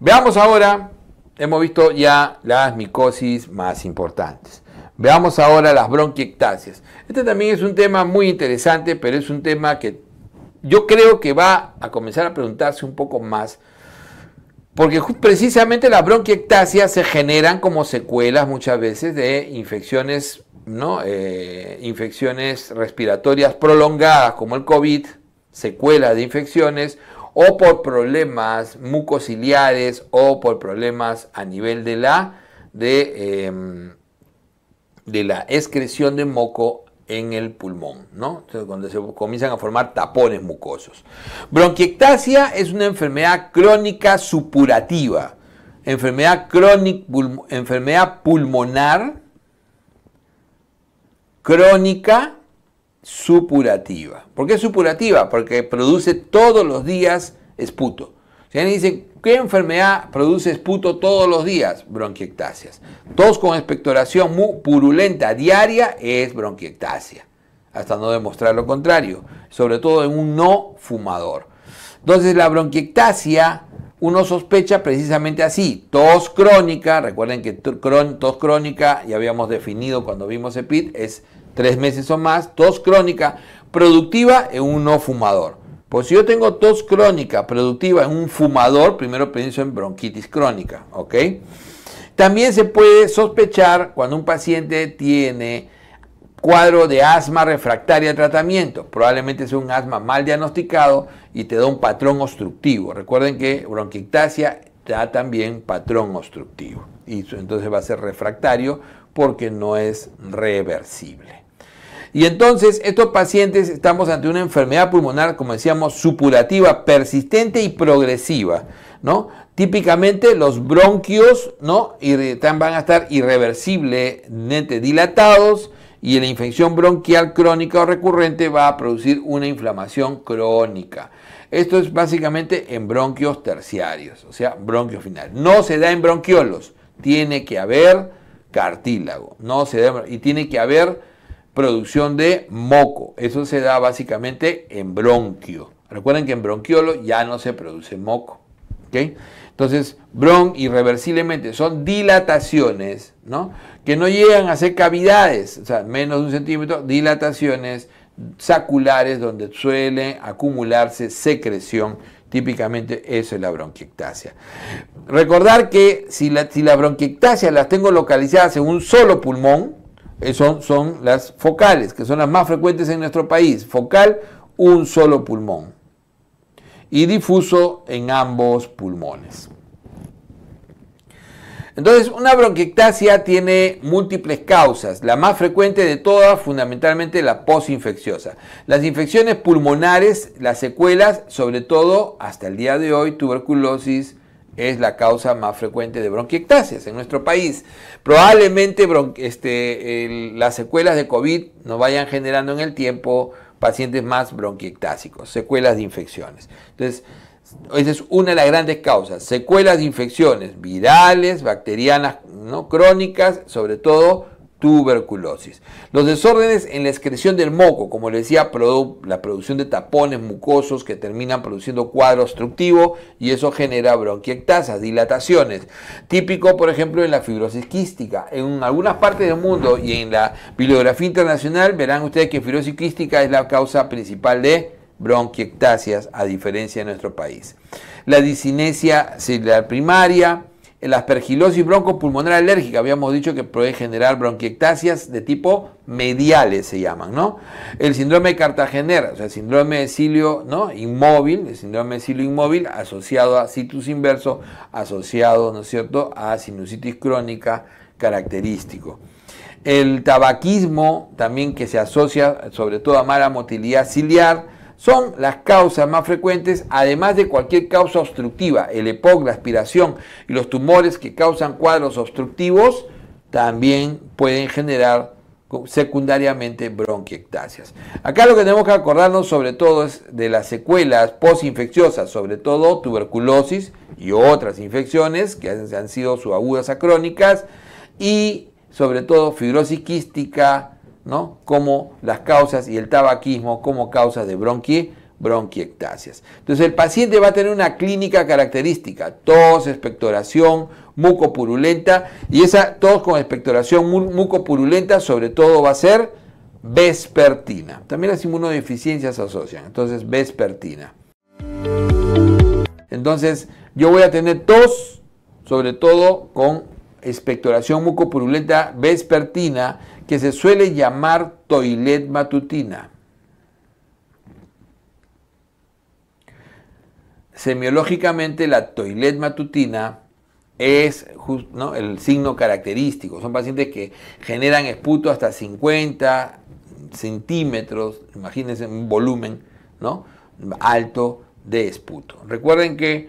Veamos ahora, hemos visto ya las micosis más importantes. Veamos ahora las bronquiectasias. Este también es un tema muy interesante, pero es un tema que yo creo que va a comenzar a preguntarse un poco más, porque precisamente las bronquiectasias se generan como secuelas muchas veces de infecciones, ¿no? Infecciones respiratorias prolongadas como el COVID, secuelas de infecciones, o por problemas mucociliares o por problemas a nivel de la excreción de moco en el pulmón, ¿no? Entonces, cuando se comienzan a formar tapones mucosos. Bronquiectasia es una enfermedad crónica supurativa, enfermedad pulmonar crónica supurativa. ¿Por qué supurativa? Porque produce todos los días esputo. Si alguien dice, ¿qué enfermedad produce esputo todos los días? Bronquiectasias. Tos con expectoración muy purulenta diaria es bronquiectasia, hasta no demostrar lo contrario, sobre todo en un no fumador. Entonces la bronquiectasia uno sospecha precisamente así, tos crónica, recuerden que tos crónica ya habíamos definido cuando vimos EPID, es 3 meses o más, tos crónica productiva en un no fumador. Pues si yo tengo tos crónica productiva en un fumador, primero pienso en bronquitis crónica, ¿ok? También se puede sospechar cuando un paciente tiene cuadro de asma refractaria al tratamiento. Probablemente es un asma mal diagnosticado y te da un patrón obstructivo. Recuerden que bronquiectasia da también patrón obstructivo. Y entonces va a ser refractario porque no es reversible. Y entonces estos pacientes estamos ante una enfermedad pulmonar, como decíamos, supurativa, persistente y progresiva, ¿no? Típicamente los bronquios, ¿no? Van a estar irreversiblemente dilatados y la infección bronquial crónica o recurrente va a producir una inflamación crónica. Esto es básicamente en bronquios terciarios, o sea, bronquio final. No se da en bronquiolos, tiene que haber cartílago, no se da, y tiene que haber producción de moco. Eso se da básicamente en bronquio. Recuerden que en bronquiolo ya no se produce moco. ¿Okay? Entonces, irreversiblemente son dilataciones, ¿no? Que no llegan a ser cavidades, o sea, menos de 1 centímetro, dilataciones saculares donde suele acumularse secreción. Típicamente eso es la bronquiectasia. Recordar que si la bronquiectasia las tengo localizadas en un solo pulmón, son las focales, que son las más frecuentes en nuestro país. Focal, un solo pulmón. Y difuso en ambos pulmones. Entonces, una bronquiectasia tiene múltiples causas. La más frecuente de todas, fundamentalmente la posinfecciosa. Las infecciones pulmonares, las secuelas, sobre todo hasta el día de hoy, tuberculosis, es la causa más frecuente de bronquiectasias en nuestro país. Probablemente las secuelas de COVID nos vayan generando en el tiempo pacientes más bronquiectásicos, secuelas de infecciones. Entonces, esa es una de las grandes causas, secuelas de infecciones virales, bacterianas, ¿no? Crónicas, sobre todo tuberculosis. Los desórdenes en la excreción del moco, como les decía, la producción de tapones mucosos que terminan produciendo cuadro obstructivo y eso genera bronquiectasias, dilataciones. Típico, por ejemplo, en la fibrosis quística. En algunas partes del mundo y en la bibliografía internacional verán ustedes que fibrosis quística es la causa principal de bronquiectasias, a diferencia de nuestro país. La discinesia celular primaria, la aspergilosis broncopulmonar alérgica, habíamos dicho que puede generar bronquiectasias de tipo mediales, se llaman, ¿no? El síndrome de Cartagener, o sea, el síndrome de cilio, ¿no? Inmóvil, el síndrome de cilio inmóvil asociado a situs inverso, asociado, ¿no es cierto?, a sinusitis crónica característico. El tabaquismo, también que se asocia sobre todo a mala motilidad ciliar, son las causas más frecuentes, además de cualquier causa obstructiva. El EPOC, la aspiración y los tumores que causan cuadros obstructivos también pueden generar secundariamente bronquiectasias. Acá lo que tenemos que acordarnos sobre todo es de las secuelas posinfecciosas, sobre todo tuberculosis y otras infecciones que han sido subagudas a crónicas y sobre todo fibrosis quística, ¿no? Como las causas y el tabaquismo como causas de bronquiectasias. Entonces el paciente va a tener una clínica característica, tos, expectoración, mucopurulenta, y esa tos con expectoración mucopurulenta sobre todo va a ser vespertina. También las inmunodeficiencias se asocian, entonces vespertina. Entonces yo voy a tener tos, sobre todo con expectoración mucopurulenta vespertina, que se suele llamar toilette matutina. Semiológicamente la toilette matutina es ¿no? el signo característico. Son pacientes que generan esputo hasta 50 centímetros, imagínense un volumen, ¿no? alto de esputo. Recuerden que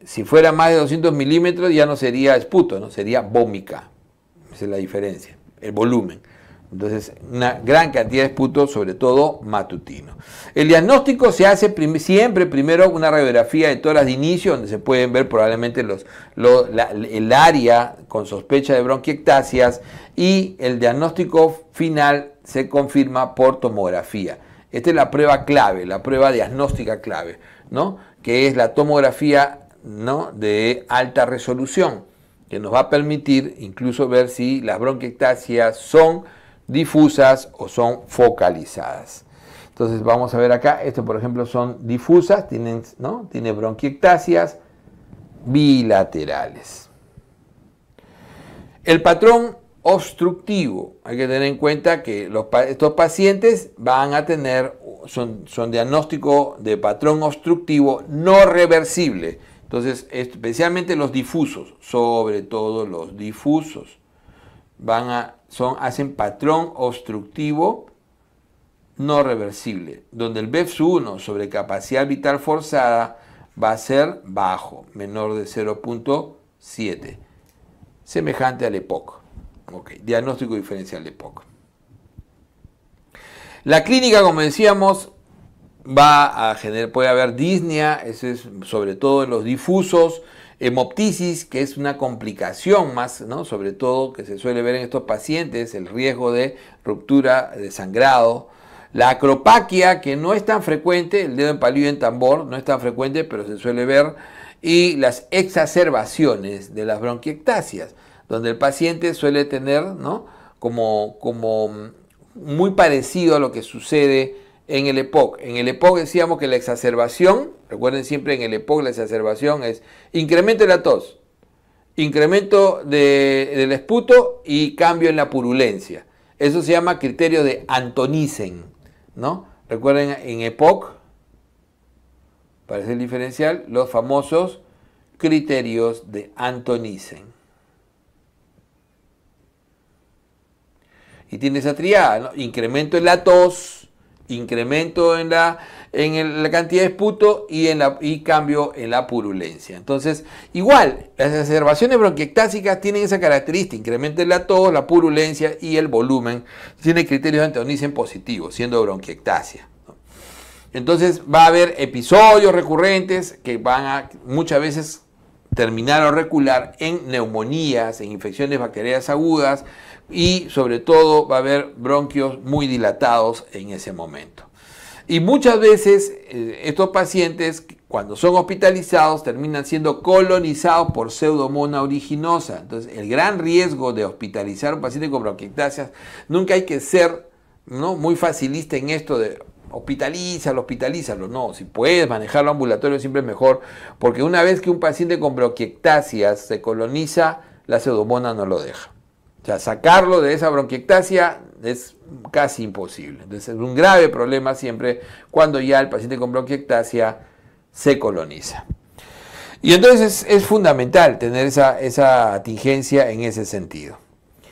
si fuera más de 200 milímetros ya no sería esputo, ¿no? sería vómica. Esa es la diferencia, el volumen. Entonces, una gran cantidad de esputo, sobre todo matutino. El diagnóstico se hace siempre primero una radiografía de tórax de inicio, donde se pueden ver probablemente el área con sospecha de bronquiectasias, y el diagnóstico final se confirma por tomografía. Esta es la prueba clave, la prueba diagnóstica clave, ¿no? Que es la tomografía, ¿no? de alta resolución, que nos va a permitir incluso ver si las bronquiectasias son difusas o son focalizadas. Entonces vamos a ver acá, esto por ejemplo son difusas, tiene bronquiectasias bilaterales. El patrón obstructivo, hay que tener en cuenta que estos pacientes van a tener, son diagnóstico de patrón obstructivo no reversible. Entonces, especialmente los difusos, sobre todo los difusos, hacen patrón obstructivo no reversible, donde el BEFS1 sobre capacidad vital forzada va a ser bajo, menor de 0.7, semejante al EPOC. Okay, diagnóstico diferencial de EPOC. La clínica, como decíamos, puede haber disnea, eso es sobre todo en los difusos, hemoptisis, que es una complicación más, ¿no? sobre todo que se suele ver en estos pacientes, el riesgo de ruptura de sangrado. La acropaquia, que no es tan frecuente, el dedo en palillo en tambor, no es tan frecuente, pero se suele ver. Y las exacerbaciones de las bronquiectasias, donde el paciente suele tener, ¿no? como muy parecido a lo que sucede en el EPOC. En el EPOC decíamos que la exacerbación, recuerden siempre en el EPOC la exacerbación es incremento de la tos, incremento del esputo y cambio en la purulencia. Eso se llama criterio de Antonisen, ¿no? Recuerden en EPOC, para hacer el diferencial, los famosos criterios de Antonisen. Y tiene esa triada, ¿no? Incremento en la tos, incremento en la cantidad de esputo y cambio en la purulencia. Entonces, igual, las exacerbaciones bronquiectásicas tienen esa característica, incremento en la tos, la purulencia y el volumen. Tiene criterios de Antonisen positivos, siendo bronquiectasia, ¿no? Entonces, va a haber episodios recurrentes que van a muchas veces terminar o recular en neumonías, en infecciones bacterianas agudas, y sobre todo va a haber bronquios muy dilatados en ese momento. Y muchas veces estos pacientes, cuando son hospitalizados, terminan siendo colonizados por Pseudomonas aeruginosa. Entonces, el gran riesgo de hospitalizar a un paciente con bronquiectasias, nunca hay que ser, ¿no? muy facilista en esto de hospitalízalo. No, si puedes manejarlo ambulatorio siempre es mejor, porque una vez que un paciente con bronquiectasias se coloniza, la Pseudomonas no lo deja. O sea, sacarlo de esa bronquiectasia es casi imposible. Entonces es un grave problema siempre cuando ya el paciente con bronquiectasia se coloniza. Y entonces es fundamental tener esa tingencia en ese sentido.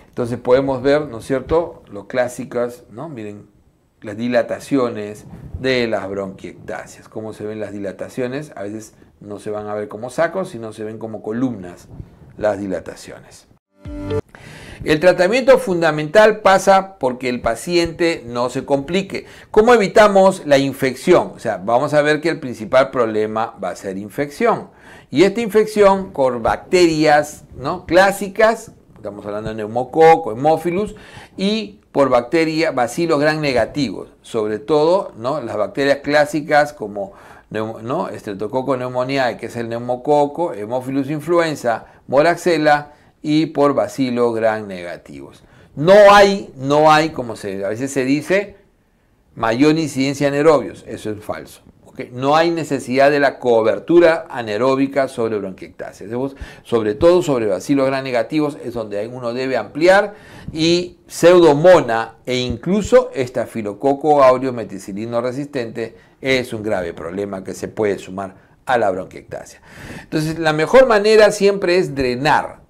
Entonces podemos ver, ¿no es cierto?, los clásicos, ¿no? Miren, las dilataciones de las bronquiectasias. ¿Cómo se ven las dilataciones? A veces no se van a ver como sacos, sino se ven como columnas las dilataciones. El tratamiento fundamental pasa porque el paciente no se complique. ¿Cómo evitamos la infección? O sea, vamos a ver que el principal problema va a ser infección. Y esta infección con bacterias, ¿no? clásicas, estamos hablando de neumococo, hemófilus, y por bacterias, bacilos gram negativos, sobre todo, ¿no?, las bacterias clásicas como, ¿no?, Streptococcus pneumoniae, que es el neumococo, Haemophilus influenza, Moraxella, y por bacilos gram negativos. No hay, como a veces se dice, mayor incidencia anaerobios. Eso es falso. ¿Okay? No hay necesidad de la cobertura anaeróbica sobre bronquiectasia. Sobre todo sobre bacilos gram negativos es donde uno debe ampliar, y pseudomonas e incluso estafilococo aureus meticilino resistente es un grave problema que se puede sumar a la bronquiectasia. Entonces, la mejor manera siempre es drenar,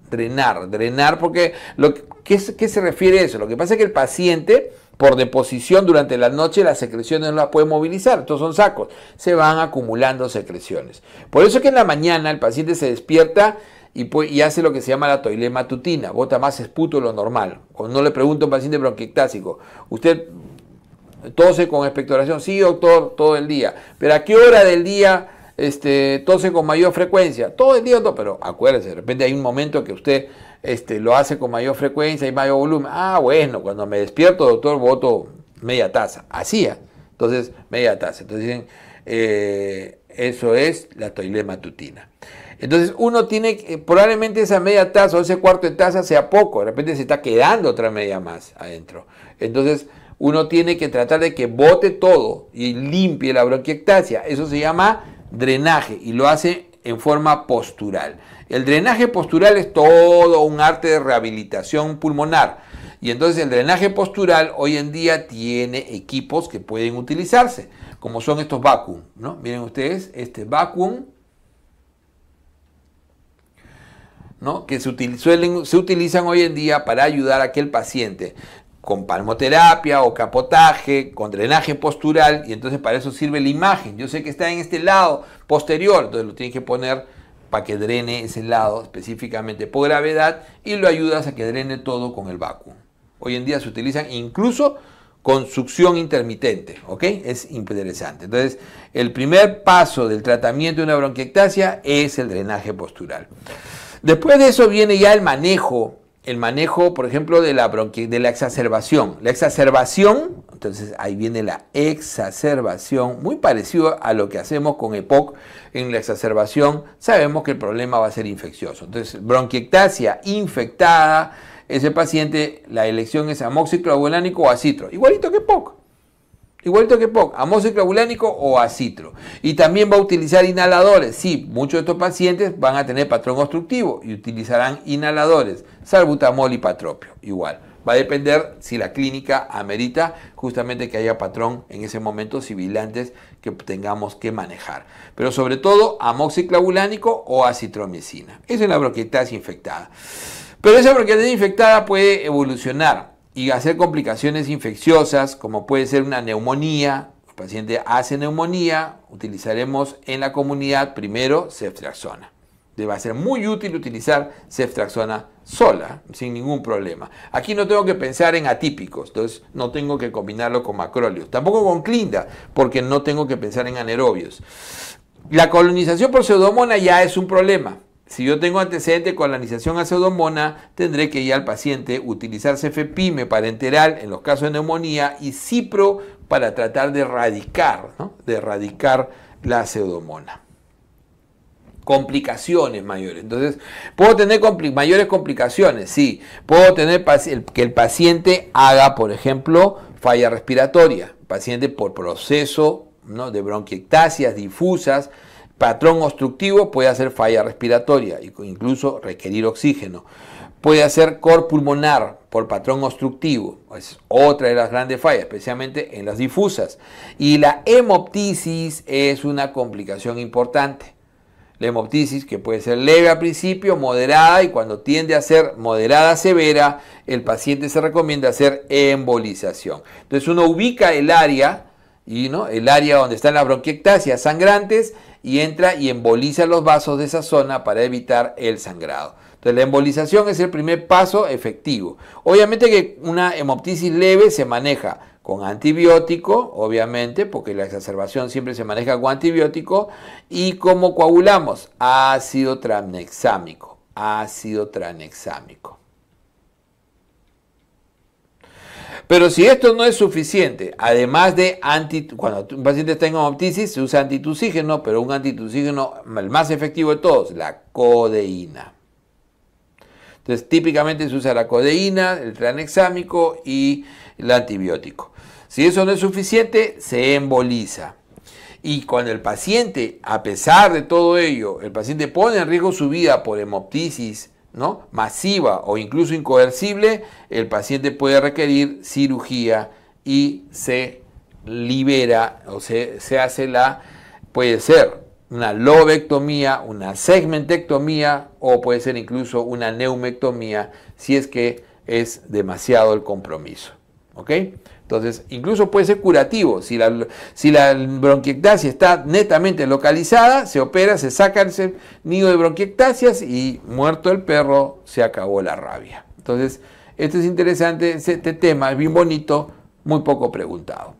porque ¿qué se refiere a eso? Lo que pasa es que el paciente, por deposición durante la noche, las secreciones no las puede movilizar. Estos son sacos, se van acumulando secreciones. Por eso es que en la mañana el paciente se despierta y hace lo que se llama la toilette matutina, bota más esputo de lo normal. Cuando uno le pregunta a un paciente bronquiectásico, ¿usted tose con expectoración? Sí, doctor, todo el día. ¿Pero a qué hora del día tose con mayor frecuencia? Todo el día, pero acuérdese, de repente hay un momento que usted lo hace con mayor frecuencia y mayor volumen. Ah, bueno, cuando me despierto, doctor, boto media taza. Así, entonces, media taza. Entonces dicen, eso es la toilette matutina. Entonces uno tiene, probablemente esa media taza o ese cuarto de taza sea poco, de repente se está quedando otra media más adentro. Entonces uno tiene que tratar de que bote todo y limpie la bronquiectasia. Eso se llama drenaje y lo hace en forma postural. El drenaje postural es todo un arte de rehabilitación pulmonar. Y entonces el drenaje postural hoy en día tiene equipos que pueden utilizarse, como son estos vacuum, ¿no? Miren ustedes, este vacuum, ¿no?, que se utilizan hoy en día para ayudar a que el paciente con palmoterapia o capotaje, con drenaje postural, y entonces para eso sirve la imagen. Yo sé que está en este lado posterior, entonces lo tienes que poner para que drene ese lado específicamente por gravedad, y lo ayudas a que drene todo con el vacuum. Hoy en día se utilizan incluso con succión intermitente, ¿ok? Es interesante. Entonces, el primer paso del tratamiento de una bronquiectasia es el drenaje postural. Después de eso viene ya el manejo, por ejemplo, de la exacerbación. La exacerbación, entonces ahí viene la exacerbación, muy parecido a lo que hacemos con EPOC. En la exacerbación sabemos que el problema va a ser infeccioso. Entonces, bronquiectasia infectada, ese paciente, la elección es amoxiclavulánico o acitro, igualito que EPOC. Amoxiclavulánico o acitro. Y también va a utilizar inhaladores. Sí, muchos de estos pacientes van a tener patrón obstructivo y utilizarán inhaladores, salbutamol y patropio. Igual, va a depender si la clínica amerita justamente que haya patrón en ese momento sibilantes que tengamos que manejar. Pero sobre todo amoxiclavulánico o acitromicina. Esa es la bronquiectasia infectada. Pero esa bronquiectasia infectada puede evolucionar y hacer complicaciones infecciosas, como puede ser una neumonía. El paciente hace neumonía, utilizaremos en la comunidad primero ceftriaxona. Va a ser muy útil utilizar ceftriaxona sola, sin ningún problema. Aquí no tengo que pensar en atípicos, entonces no tengo que combinarlo con macróleos. Tampoco con clinda, porque no tengo que pensar en anaerobios. La colonización por pseudomonas ya es un problema. Si yo tengo antecedente con colonización a pseudomonas, tendré que ir al paciente utilizar cefepime parenteral en los casos de neumonía y cipro para tratar de erradicar, ¿no?, la pseudomonas. Complicaciones mayores. Entonces, ¿puedo tener mayores complicaciones? Sí. Puedo tener que el paciente haga, por ejemplo, falla respiratoria. Paciente por proceso, ¿no?, de bronquiectasias difusas, patrón obstructivo, puede hacer falla respiratoria, incluso requerir oxígeno. Puede hacer cor pulmonar por patrón obstructivo, es otra de las grandes fallas, especialmente en las difusas. Y la hemoptisis es una complicación importante. La hemoptisis, que puede ser leve al principio, moderada, y cuando tiende a ser moderada severa, el paciente se recomienda hacer embolización. Entonces uno ubica el área, el área donde están las bronquiectasias sangrantes, y entra y emboliza los vasos de esa zona para evitar el sangrado. Entonces la embolización es el primer paso efectivo. Obviamente que una hemoptisis leve se maneja con antibiótico, obviamente, porque la exacerbación siempre se maneja con antibiótico. ¿Y cómo coagulamos? Ácido tranexámico. Pero si esto no es suficiente, además de cuando un paciente está en hemoptisis se usa antitusígeno, pero un antitusígeno, el más efectivo de todos, la codeína. Entonces, típicamente se usa la codeína, el tranexámico y el antibiótico. Si eso no es suficiente, se emboliza. Y cuando el paciente, a pesar de todo ello, el paciente pone en riesgo su vida por hemoptisis, ¿no?, masiva o incluso incoercible, el paciente puede requerir cirugía y se libera o se hace puede ser una lobectomía, una segmentectomía o puede ser incluso una neumectomía si es que es demasiado el compromiso. ¿Ok? Entonces, incluso puede ser curativo. Si la bronquiectasia está netamente localizada, se opera, se saca el nido de bronquiectasias y muerto el perro, se acabó la rabia. Entonces, esto es interesante, este tema es bien bonito, muy poco preguntado.